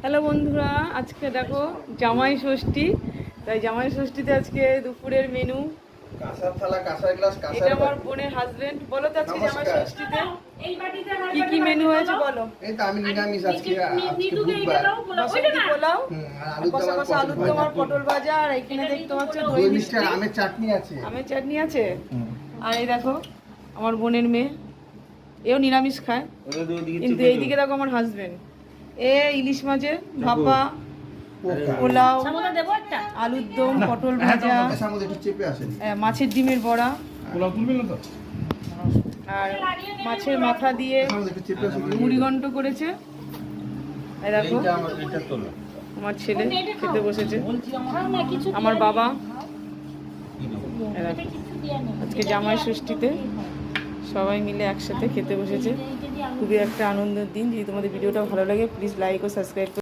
Hello বন্ধুরা, আজকে দেখো জামাই ষষ্ঠী। তাই জামাই ষষ্ঠীতে আজকে দুপুরের মেনু কাঁসার থালা, কাঁসার গ্লাস, কাঁসার এটা আমার বাটি। বোনের হাজবেন্ড। বলো তো আজকে জামাই নমস্কার। ষষ্ঠীতে কি কি মেনু হয়েছে বলো। এই তো আমি নিরামিষ আজকে বুধবার। বাসন্তী পোলাও, আর আলুর কষা দম আর কষা আলুর পটল দম আর ভাজা। পটল ভাজা, আর এখানে দেখতে পাচ্ছ দই দই মিষ্টি মিষ্টি, আর আমের চাটনি আছে। আমের চাটনি আছে। আর এই দেখো আমার বোনের মেয়ে, এও নিরামিষ খায়, কিন্তু এইদিকে দেখো আমার হাজবেন্ড, এ ইলিশ মাছের ভাপা, পোকা। পোলাও, আলুর দম, পটল ভাজা, এর মধ্যে একটু চেপে আসেনি। মাছের ডিমের বড়া, পোলাও তুলবে না তো? আর মাছের মাথা দিয়ে এর মধ্যে একটু চেপে আসেনি। মুড়িঘণ্ট করেছে। এই দেখো এটা তোলো। আমার ছেলে খেতে বসেছে, আমার বাবা। এই দেখো, আজকে জামাই ষষ্ঠীতে সবাই মিলে একসাথে খেতে বসেছে। খুবই একটা আনন্দের দিন। যদি তোমাদের ভিডিওটা ভালো লাগে প্লিজ লাইক ও সাবস্ক্রাইব